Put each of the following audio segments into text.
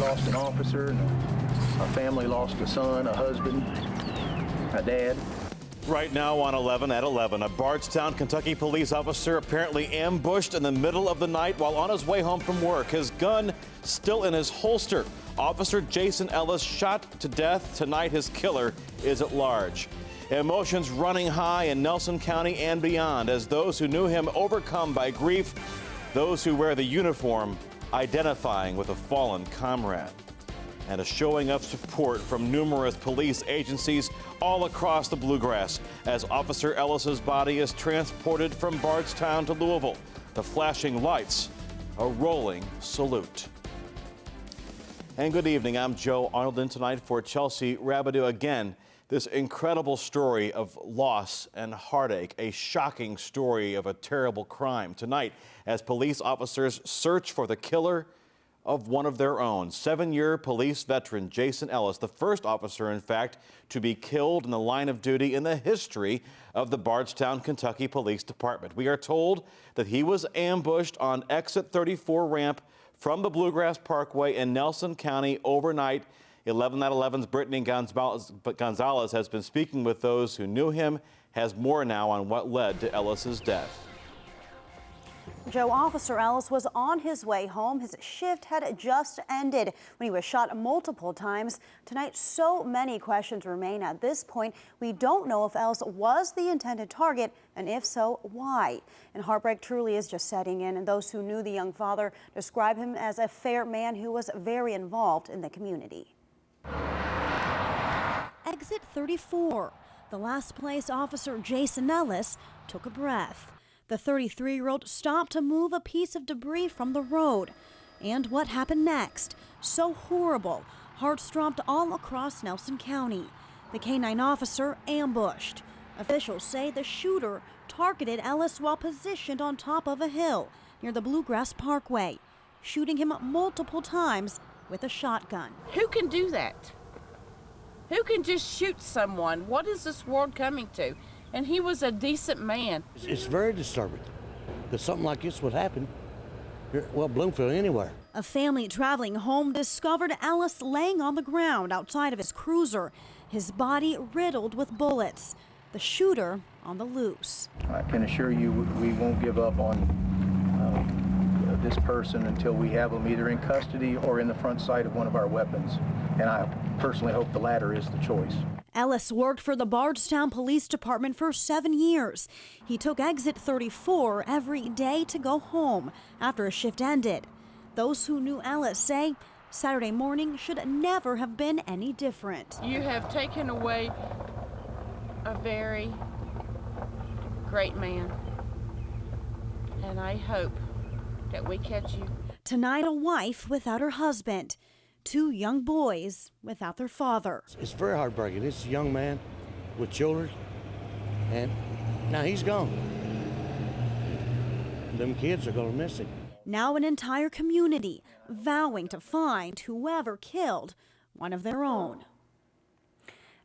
lost an officer, and a family lost a son, a husband, a dad. Right now on 11 at 11, a Bardstown, Kentucky police officer apparently ambushed in the middle of the night while on his way home from work. His gun still in his holster. Officer Jason Ellis shot to death. Tonight, his killer is at large. Emotions running high in Nelson County and beyond as those who knew him overcome by grief, those who wear the uniform identifying with a fallen comrade. And a showing of support from numerous police agencies all across the Bluegrass as Officer Ellis's body is transported from Bardstown to Louisville. The flashing lights, a rolling salute. And good evening, I'm Joe Arnold in tonight for Chelsea Rabideau. Again, this incredible story of loss and heartache, a shocking story of a terrible crime. Tonight, as police officers search for the killer of one of their own. 7-year police veteran Jason Ellis, the first officer, in fact, to be killed in the line of duty in the history of the Bardstown, Kentucky Police Department. We are told that he was ambushed on exit 34 ramp from the Bluegrass Parkway in Nelson County overnight. 11 at 11's Brittany Gonzalez has been speaking with those who knew him, has more now on what led to Ellis's death. Joe, Officer Ellis was on his way home. His shift had just ended when he was shot multiple times. Tonight, so many questions remain at this point. We don't know if Ellis was the intended target, and if so, why? And heartbreak truly is just setting in, and those who knew the young father describe him as a fair man who was very involved in the community. Exit 34, the last place Officer Jason Ellis took a breath. The 33-year-old stopped to move a piece of debris from the road. And what happened next? So horrible. Hearts dropped all across Nelson County. The K-9 officer ambushed. Officials say the shooter targeted Ellis while positioned on top of a hill near the Bluegrass Parkway, shooting him multiple times with a shotgun. Who can do that? Who can just shoot someone? What is this world coming to? And he was a decent man. It's very disturbing that something like this would happen here, well, Bloomfield, anywhere. A family traveling home discovered Ellis laying on the ground outside of his cruiser, his body riddled with bullets. The shooter on the loose. I can assure you we won't give up on this person until we have him either in custody or in the front sight of one of our weapons. And I personally hope the latter is the choice. Ellis worked for the Bardstown Police Department for 7 years. He took exit 34 every day to go home after a shift ended. Those who knew Ellis say Saturday morning should never have been any different. You have taken away a very great man, and I hope that we catch you. Tonight, a wife without her husband. 2 young boys without their father. It's very heartbreaking. It's a young man with children, and now he's gone. Them kids are going to miss him. Now an entire community vowing to find whoever killed one of their own.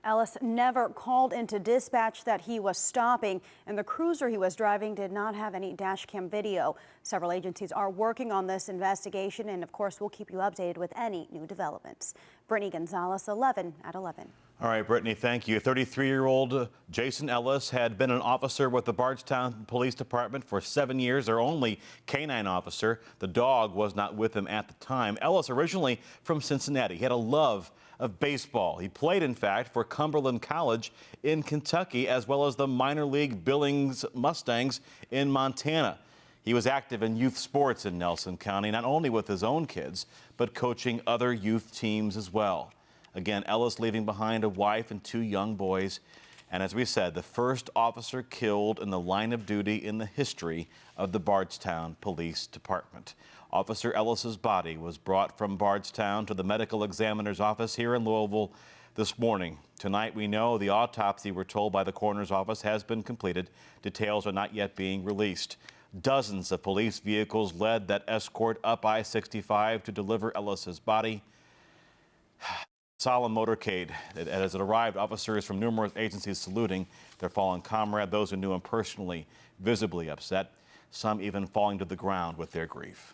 Ellis never called into dispatch that he was stopping, and the cruiser he was driving did not have any dash cam video. Several agencies are working on this investigation, and of course, we'll keep you updated with any new developments. Brittany Gonzalez, 11 at 11. All right, Brittany, thank you. 33-year-old Jason Ellis had been an officer with the Bardstown Police Department for 7 years, their only K-9 officer. The dog was not with him at the time. Ellis, originally from Cincinnati, he had a love of baseball. He played, in fact, for Cumberland College in Kentucky, as well as the minor league Billings Mustangs in Montana. He was active in youth sports in Nelson County, not only with his own kids, but coaching other youth teams as well. Again, Ellis leaving behind a wife and 2 young boys. And as we said, the first officer killed in the line of duty in the history of the Bardstown Police Department. Officer Ellis's body was brought from Bardstown to the medical examiner's office here in Louisville this morning. Tonight, we know the autopsy, we're told by the coroner's office, has been completed. Details are not yet being released. Dozens of police vehicles led that escort up I-65 to deliver Ellis's body. Solemn motorcade. As it arrived, officers from numerous agencies saluting their fallen comrade, those who knew him personally, visibly upset, some even falling to the ground with their grief.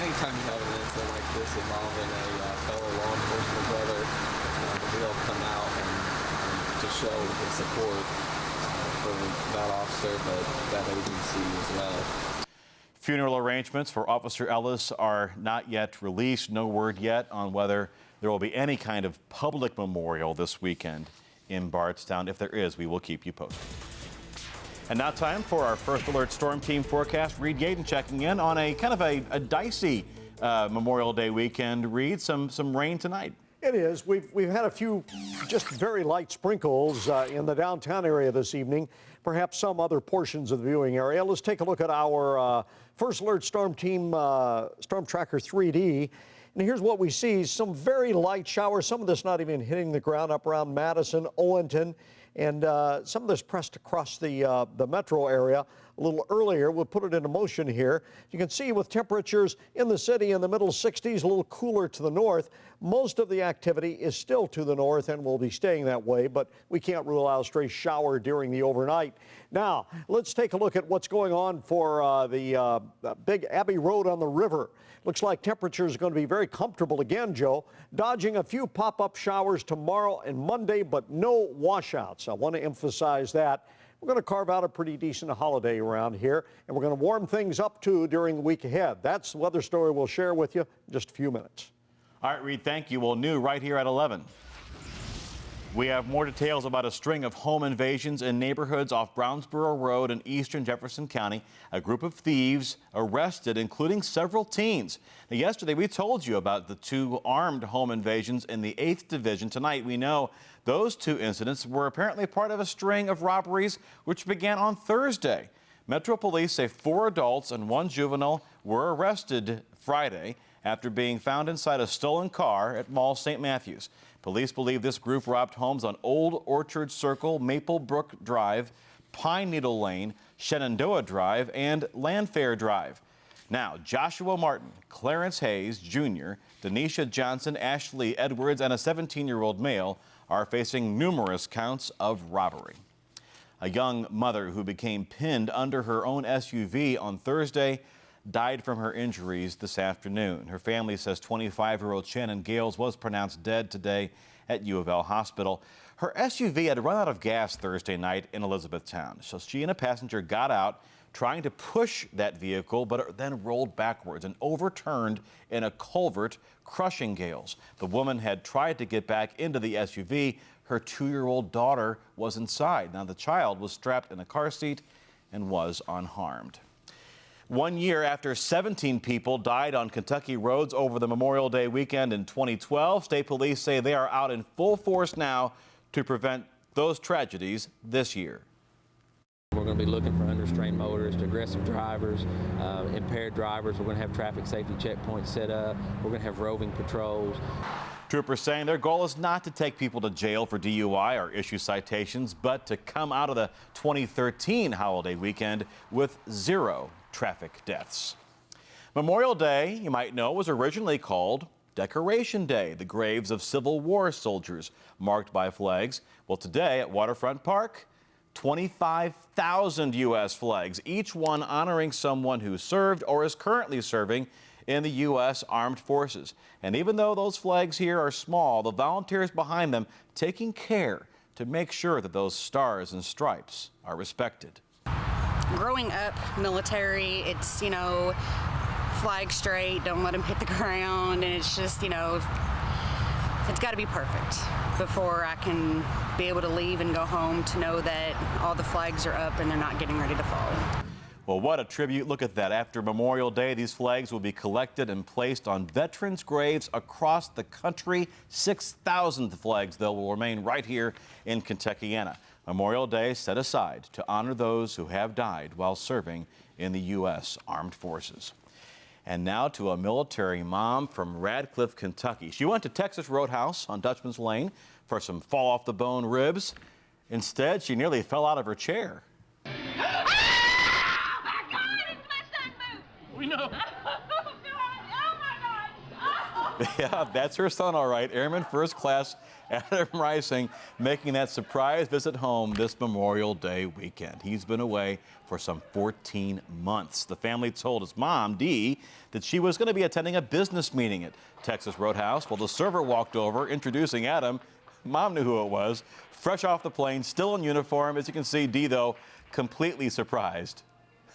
anytime you have an incident like this involving a fellow law enforcement brother, to be able to come out and to show the support for that officer, but that agency as well. Funeral arrangements for Officer Ellis are not yet released. No word yet on whether there will be any kind of public memorial this weekend in Bardstown. If there is, we will keep you posted. And now time for our First Alert Storm Team forecast. Reed Yaden checking in on a kind of a dicey Memorial Day weekend. Reed, some rain tonight. It is. We've had a few just very light sprinkles in the downtown area this evening, perhaps some other portions of the viewing area. Let's take a look at our First Alert Storm Team Storm Tracker 3D. And here's what we see. Some very light showers, some of this not even hitting the ground up around Madison, Owenton, and some of this pressed across the metro area a little earlier. We'll put it into motion here. You can see with temperatures in the city in the middle 60s, a little cooler to the north. Most of the activity is still to the north and will be staying that way, but we can't rule out a stray shower during the overnight. Now, let's take a look at what's going on for the big Abbey Road on the river. Looks like temperatures are going to be very comfortable again, Joe. Dodging a few pop-up showers tomorrow and Monday, but no washouts. I want to emphasize that. We're going to carve out a pretty decent holiday around here, and we're going to warm things up, too, during the week ahead. That's the weather story we'll share with you in just a few minutes. All right, Reed, thank you. Well, new right here at 11. We have more details about a string of home invasions in neighborhoods off Brownsboro Road in eastern Jefferson County. A group of thieves arrested, including several teens. Now, yesterday, we told you about the two armed home invasions in the 8th Division. Tonight, we know those two incidents were apparently part of a string of robberies which began on Thursday. Metro Police say 4 adults and 1 juvenile were arrested Friday after being found inside a stolen car at Mall St. Matthews. Police believe this group robbed homes on Old Orchard Circle, Maple Brook Drive, Pine Needle Lane, Shenandoah Drive, and Landfair Drive. Now, Joshua Martin, Clarence Hayes Jr., Denisha Johnson, Ashley Edwards, and a 17-year-old male are facing numerous counts of robbery. A young mother who became pinned under her own SUV on Thursday died from her injuries this afternoon. Her family says 25-year-old Shannon Gales was pronounced dead today at U of L Hospital. Her SUV had run out of gas Thursday night in Elizabethtown, so she and a passenger got out trying to push that vehicle, but it then rolled backwards and overturned in a culvert, crushing Gales. The woman had tried to get back into the SUV. Her 2-year-old daughter was inside. Now, the child was strapped in a car seat and was unharmed. 1 year after 17 people died on Kentucky roads over the Memorial Day weekend in 2012, state police say they are out in full force now to prevent those tragedies this year. We're going to be looking for understrained motorists, aggressive drivers, impaired drivers. We're going to have traffic safety checkpoints set up. We're going to have roving patrols. Troopers saying their goal is not to take people to jail for DUI or issue citations, but to come out of the 2013 holiday weekend with 0 traffic deaths. Memorial Day, you might know, was originally called Decoration Day, the graves of Civil War soldiers marked by flags. Well, today at Waterfront Park, 25,000 U.S. flags, each one honoring someone who served or is currently serving in the U.S. Armed Forces. And even though those flags here are small, the volunteers behind them taking care to make sure that those stars and stripes are respected. Growing up military, it's, flag straight, don't let them hit the ground, and it's just, it's got to be perfect before I can be able to leave and go home to know that all the flags are up and they're not getting ready to fall. Well, what a tribute. Look at that. After Memorial Day, these flags will be collected and placed on veterans' graves across the country. 6,000 flags, though, will remain right here in Kentuckiana. Memorial Day set aside to honor those who have died while serving in the U.S. Armed Forces. And now to a military mom from Radcliffe, Kentucky. She went to Texas Roadhouse on Dutchman's Lane for some fall-off-the-bone ribs. Instead, she nearly fell out of her chair. Yeah, that's her son, all right. Airman First Class Adam Rising making that surprise visit home this Memorial Day weekend. He's been away for some 14 months. The family told his mom, Dee, that she was going to be attending a business meeting at Texas Roadhouse. Well, the server walked over, introducing Adam. Mom knew who it was. Fresh off the plane, still in uniform. As you can see, Dee, though, completely surprised.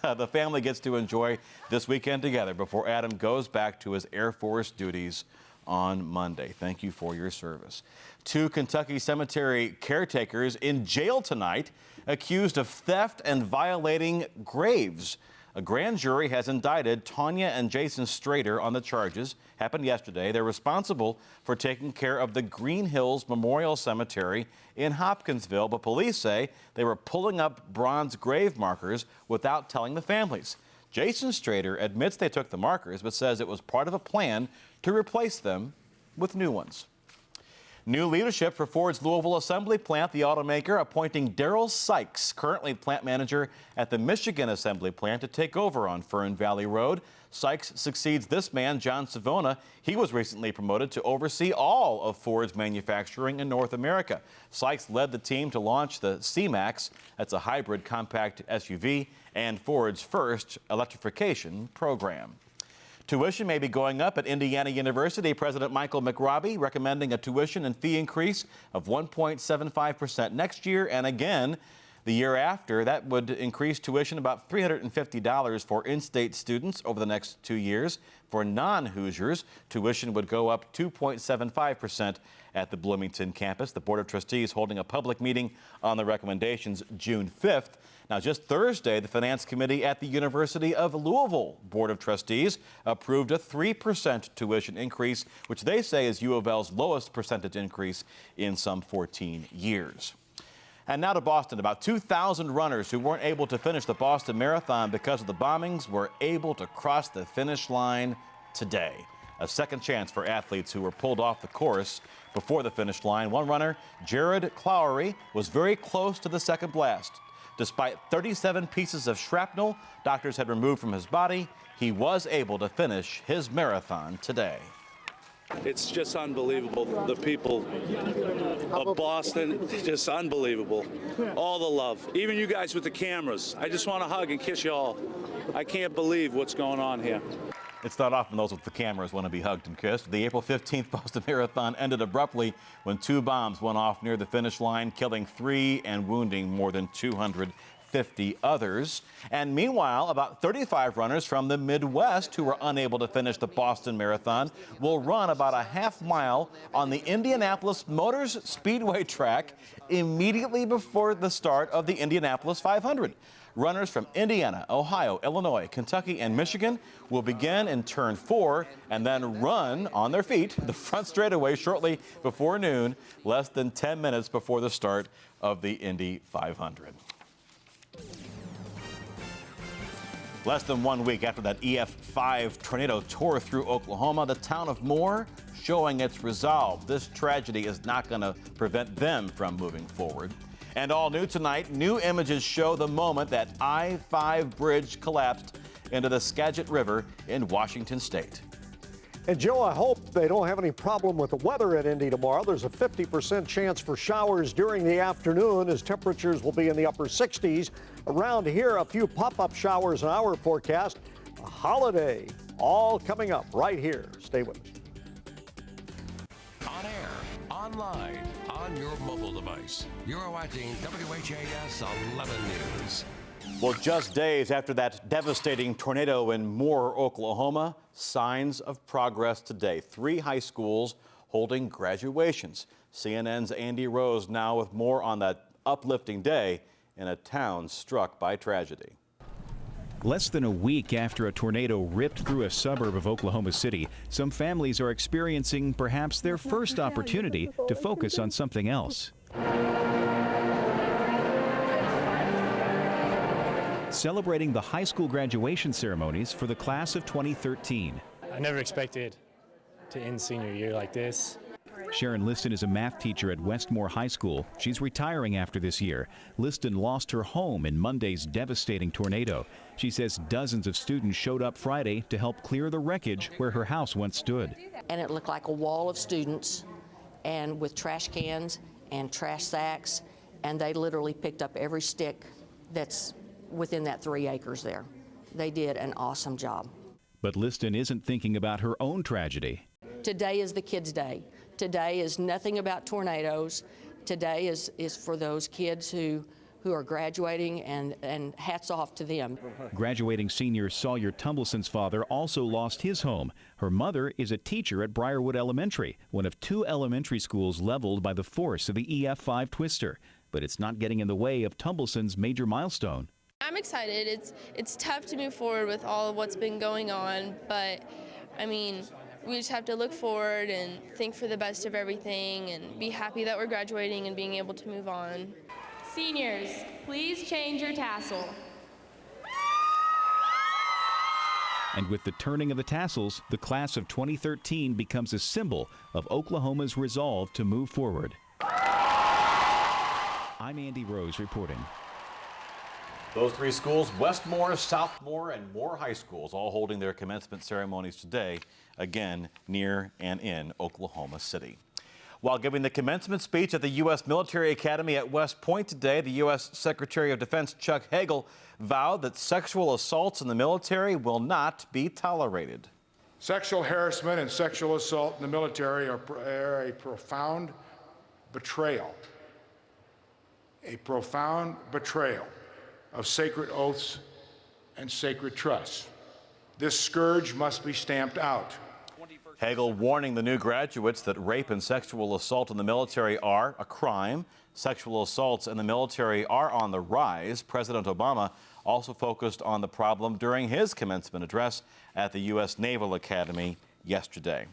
The family gets to enjoy this weekend together before Adam goes back to his Air Force duties on Monday. Thank you for your service. 2 Kentucky cemetery caretakers in jail tonight, accused of theft and violating graves. A grand jury has indicted Tanya and Jason Strader on the charges. Happened yesterday. They're responsible for taking care of the Green Hills Memorial Cemetery in Hopkinsville, but police say they were pulling up bronze grave markers without telling the families. Jason Strader admits they took the markers, but says it was part of a plan to replace them with new ones. New leadership for Ford's Louisville assembly plant. The automaker appointing Daryl Sykes, currently plant manager at the Michigan assembly plant, to take over on Fern Valley Road. Sykes succeeds this man, John Savona. He was recently promoted to oversee all of Ford's manufacturing in North America. Sykes led the team to launch the C-Max. That's a hybrid compact SUV and Ford's first electrification program. Tuition may be going up at Indiana University. President Michael McRobbie recommending a tuition and fee increase of 1.75% next year and again the year after. That would increase tuition about $350 for in-state students over the next 2 years. For non-Hoosiers, tuition would go up 2.75% at the Bloomington campus. The Board of Trustees holding a public meeting on the recommendations June 5th. Now, just Thursday, the Finance Committee at the University of Louisville Board of Trustees approved a 3% tuition increase, which they say is U of L's lowest percentage increase in some 14 years. And now to Boston. About 2,000 runners who weren't able to finish the Boston Marathon because of the bombings were able to cross the finish line today. A second chance for athletes who were pulled off the course before the finish line. One runner, Jared Clowery, was very close to the second blast. Despite 37 pieces of shrapnel doctors had removed from his body, he was able to finish his marathon today. It's just unbelievable. The people of Boston, just unbelievable. All the love. Even you guys with the cameras. I just want to hug and kiss you all. I can't believe what's going on here. It's not often those with the cameras want to be hugged and kissed. The April 15th Boston Marathon ended abruptly when 2 bombs went off near the finish line, killing 3 and wounding more than 250 others. And meanwhile, about 35 runners from the Midwest who were unable to finish the Boston Marathon will run about a half mile on the Indianapolis Motor Speedway track immediately before the start of the Indianapolis 500. Runners from Indiana, Ohio, Illinois, Kentucky, and Michigan will begin in turn 4 and then run on their feet the front straightaway shortly before noon, less than 10 minutes before the start of the Indy 500. Less than 1 week after that EF5 tornado tore through Oklahoma, the town of Moore showing its resolve. This tragedy is not going to prevent them from moving forward. And all new tonight, new images show the moment that I-5 bridge collapsed into the Skagit River in Washington State. And Joe, I hope they don't have any problem with the weather at Indy tomorrow. There's a 50% chance for showers during the afternoon as temperatures will be in the upper 60s. Around here, a few pop-up showers in our forecast. A holiday all coming up right here. Stay with us. On air, online, on your mobile device. You're watching WHAS 11 News. Well, just days after that devastating tornado in Moore, Oklahoma, signs of progress today. 3 high schools holding graduations. CNN's Andy Rose now with more on that uplifting day in a town struck by tragedy. Less than a week after a tornado ripped through a suburb of Oklahoma City, some families are experiencing perhaps their first opportunity to focus on something else. Celebrating the high school graduation ceremonies for the class of 2013. I never expected to end senior year like this. Sharon Liston is a math teacher at Westmore High School. She's retiring after this year. Liston lost her home in Monday's devastating tornado. She says dozens of students showed up Friday to help clear the wreckage where her house once stood. And it looked like a wall of students, and with trash cans and trash sacks, and they literally picked up every stick that's within that 3 acres there. They did an awesome job. But Liston isn't thinking about her own tragedy. Today is the kids' day. Today is nothing about tornadoes. Today is for those kids who are graduating, and hats off to them. Graduating senior Sawyer Tumblison's father also lost his home. Her mother is a teacher at Briarwood Elementary, one of 2 elementary schools leveled by the force of the EF5 twister. But it's not getting in the way of Tumblison's major milestone. I'm excited. It's tough to move forward with all of what's been going on, but I mean, we just have to look forward and think for the best of everything and be happy that we're graduating and being able to move on. Seniors, please change your tassel. And with the turning of the tassels, the class of 2013 becomes a symbol of Oklahoma's resolve to move forward. I'm Andy Rose reporting. Those 3 schools, Westmore, Southmore, and Moore High Schools, all holding their commencement ceremonies today, again, near and in Oklahoma City. While giving the commencement speech at the U.S. Military Academy at West Point today, the U.S. Secretary of Defense Chuck Hagel vowed that sexual assaults in the military will not be tolerated. Sexual harassment and sexual assault in the military are a profound betrayal. A profound betrayal of sacred oaths and sacred trusts. This scourge must be stamped out. Hagel warning the new graduates that rape and sexual assault in the military are a crime. Sexual assaults in the military are on the rise. President Obama also focused on the problem during his commencement address at the U.S. Naval Academy yesterday.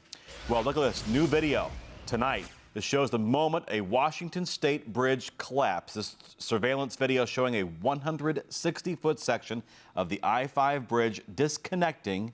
Well, look at this new video tonight. This shows the moment a Washington State bridge collapsed. This surveillance video showing a 160-foot section of the I-5 bridge disconnecting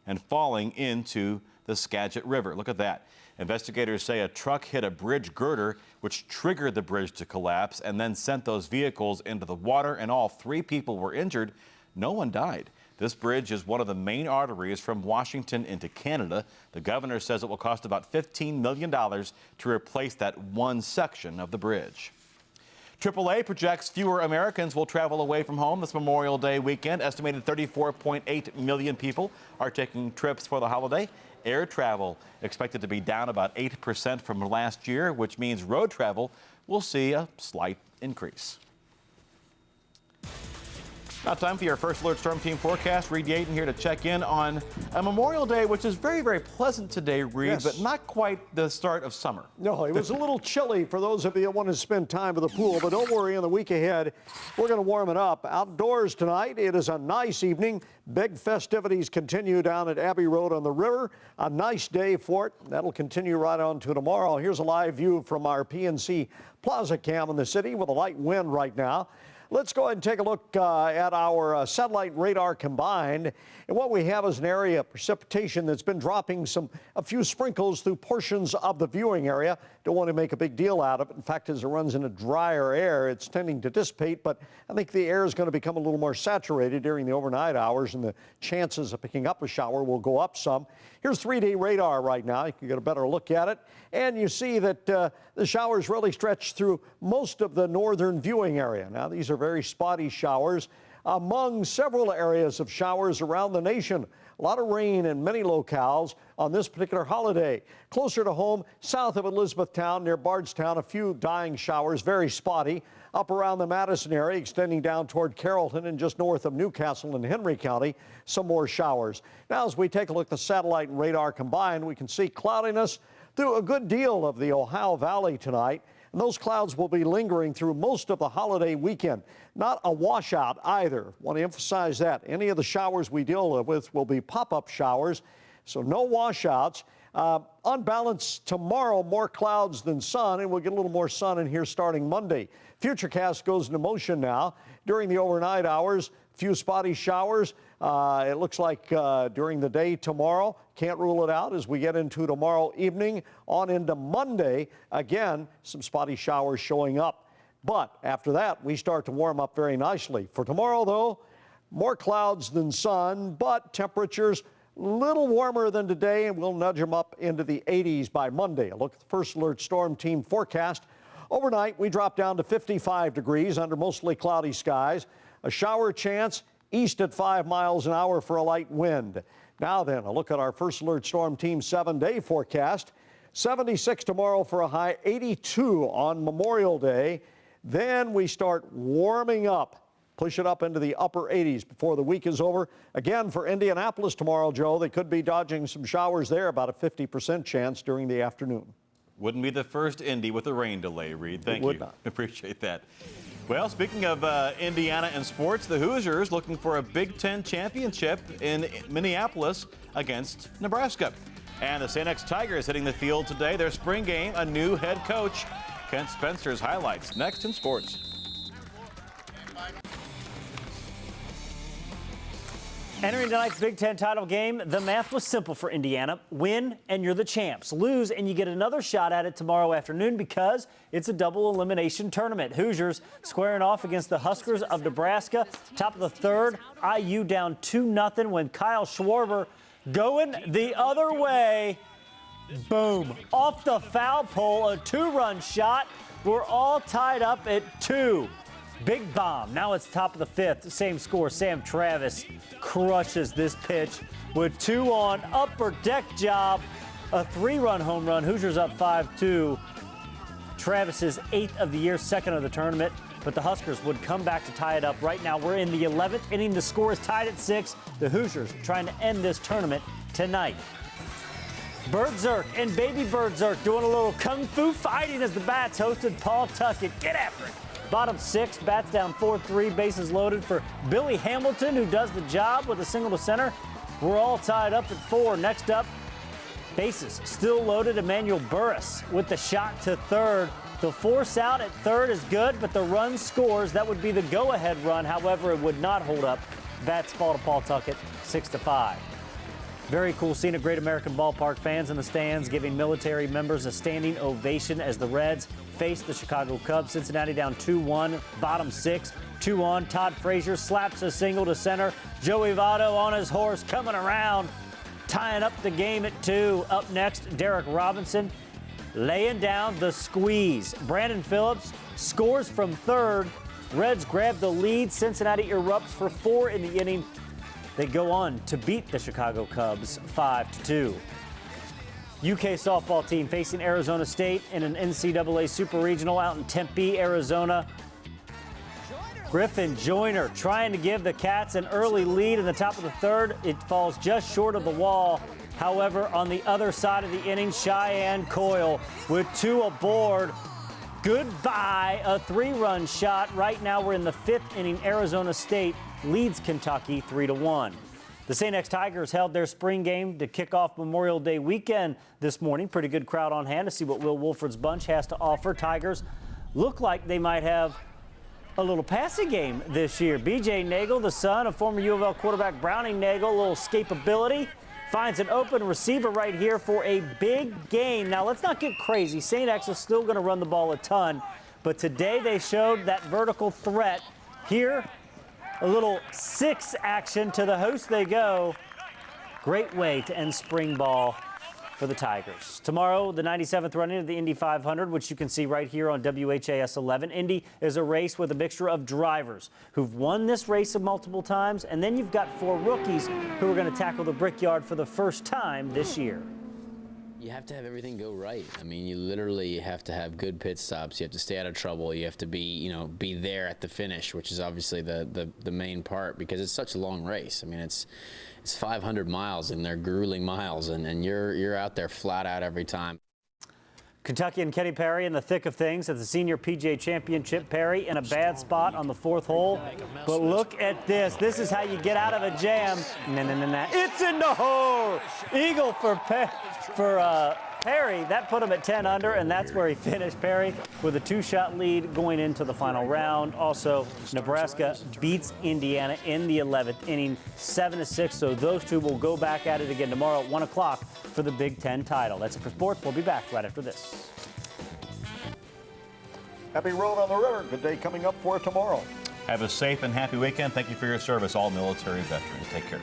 and falling into the Skagit River. Look at that. Investigators say a truck hit a bridge girder, which triggered the bridge to collapse and then sent those vehicles into the water, and all 3 people were injured. No one died. This bridge is one of the main arteries from Washington into Canada. The governor says it will cost about $15 million to replace that one section of the bridge. AAA projects fewer Americans will travel away from home this Memorial Day weekend. Estimated 34.8 million people are taking trips for the holiday. Air travel expected to be down about 8% from last year, which means road travel will see a slight increase. Now time for your First Alert Storm Team forecast. Reed Yaten here to check in on a Memorial Day, which is very, very pleasant today, Reed, Yes. but not quite the start of summer. No, it was a little chilly for those of you that want to spend time at the pool, but don't worry, in the week ahead, we're going to warm it up. Outdoors tonight, it is a nice evening. Big festivities continue down at Abbey Road on the river. A nice day for it. That'll continue right on to tomorrow. Here's a live view from our PNC Plaza cam in the city with a light wind right now. Let's go ahead and take a look at our satellite radar combined. And what we have is an area of precipitation that's been dropping a few sprinkles through portions of the viewing area. Don't want to make a big deal out of it. In fact, as it runs into drier air, it's tending to dissipate, but I think the air is going to become a little more saturated during the overnight hours, and the chances of picking up a shower will go up some. Here's 3D radar right now. You can get a better look at it. And you see that the showers really stretch through most of the northern viewing area. Now, these are very spotty showers among several areas of showers around the nation. A lot of rain in many locales on this particular holiday. Closer to home, south of Elizabethtown, near Bardstown, a few dying showers, very spotty. Up around the Madison area, extending down toward Carrollton and just north of Newcastle and Henry County, some more showers. Now, as we take a look at the satellite and radar combined, we can see cloudiness through a good deal of the Ohio Valley tonight. And those clouds will be lingering through most of the holiday weekend. Not a washout either. Want to emphasize that. Any of the showers we deal with will be pop-up showers, so no washouts. Unbalanced tomorrow, more clouds than sun, and we'll get a little more sun in here starting Monday. Futurecast goes into motion now. During the overnight hours, few spotty showers. It looks like during the day tomorrow. Can't rule it out as we get into tomorrow evening on into Monday. Again, some spotty showers showing up. But after that, we start to warm up very nicely. For tomorrow, though, more clouds than sun, but temperatures a little warmer than today, and we'll nudge them up into the 80s by Monday. A look at the First Alert Storm Team forecast. Overnight, we drop down to 55 degrees under mostly cloudy skies. A shower chance east at 5 miles an hour for a light wind. Now then, a look at our First Alert Storm Team 7-day forecast. 76 tomorrow for a high, 82 on Memorial Day. Then we start warming up. Push it up into the upper 80s before the week is over. Again, for Indianapolis tomorrow, Joe, they could be dodging some showers there, about a 50% chance during the afternoon. Wouldn't be the first Indy with a rain delay, Reed. Thank you. Would not. Appreciate that. Well, speaking of Indiana and sports, the Hoosiers looking for a Big Ten championship in Minneapolis against Nebraska. And the St. X Tigers hitting the field today. Their spring game, a new head coach. Kent Spencer's highlights next in sports. Entering tonight's Big Ten title game, the math was simple for Indiana. Win, and you're the champs. Lose, and you get another shot at it tomorrow afternoon because it's a double elimination tournament. Hoosiers squaring off against the Huskers of Nebraska. Top of the third, IU down 2-0 when Kyle Schwarber going the other way. Boom. Off the foul pole, a 2-run shot. We're all tied up at 2. Big bomb. Now it's top of the fifth. Same score. Sam Travis crushes this pitch with 2 on. Upper deck job. A 3-run home run. Hoosiers up 5-2. Travis's 8th of the year, 2nd of the tournament. But the Huskers would come back to tie it up. Right now we're in the 11th inning. The score is tied at 6. The Hoosiers trying to end this tournament tonight. Birdzerk and baby Birdzerk doing a little kung fu fighting as the Bats hosted Paul Tuckett. Get after it. Bottom 6, Bats down 4-3, bases loaded for Billy Hamilton, who does the job with a single to center. We're all tied up at 4. Next up, bases still loaded. Emmanuel Burris with the shot to third. The force out at third is good, but the run scores. That would be the go-ahead run. However, it would not hold up. Bats fall to Paul Tuckett, 6-5. Very cool scene of Great American Ballpark fans in the stands giving military members a standing ovation as the Reds face the Chicago Cubs. Cincinnati down 2-1, bottom 6, 2 on. Todd Frazier slaps a single to center. Joey Votto on his horse coming around, tying up the game at 2. Up next, Derek Robinson laying down the squeeze. Brandon Phillips scores from third. Reds grab the lead. Cincinnati erupts for 4 in the inning. They go on to beat the Chicago Cubs 5-2. UK softball team facing Arizona State in an NCAA Super Regional out in Tempe, Arizona. Griffin Joyner trying to give the Cats an early lead in the top of the third. It falls just short of the wall. However, on the other side of the inning, Cheyenne Coyle with 2 aboard. Goodbye, a 3-run shot. Right now we're in the 5th inning. Arizona State leads Kentucky 3-1. The St. X Tigers held their spring game to kick off Memorial Day weekend this morning. Pretty good crowd on hand to see what Will Wolford's bunch has to offer. Tigers look like they might have a little passing game this year. B.J. Nagel, the son of former U of L quarterback Browning Nagel, a little escapability. Finds an open receiver right here for a big gain. Now, let's not get crazy. St. X is still going to run the ball a ton. But today they showed that vertical threat. Here, a little 6 action to the host they go. Great way to end spring ball for the Tigers. Tomorrow, the 97th running of the Indy 500, which you can see right here on WHAS 11. Indy is a race with a mixture of drivers who've won this race multiple times, and then you've got 4 rookies who are going to tackle the Brickyard for the first time this year. You have to have everything go right. I mean, you literally have to have good pit stops. You have to stay out of trouble. You have to be, be there at the finish, which is obviously the main part because it's such a long race. I mean, it's 500 miles and they're grueling miles, and you're out there flat out every time. Kentucky and Kenny Perry in the thick of things at the Senior PGA Championship. Perry in a bad spot on the 4th hole. But look at this. This is how you get out of a jam. It's in the hole. Eagle for Perry, that put him at 10 under, and that's where he finished. Perry with a 2-shot lead going into the final round. Also, Nebraska beats Indiana in the 11th inning, 7-6. So those two will go back at it again tomorrow at 1 o'clock for the Big Ten title. That's it for sports. We'll be back right after this. Happy road on the river. Good day coming up for tomorrow. Have a safe and happy weekend. Thank you for your service, all military veterans. Take care.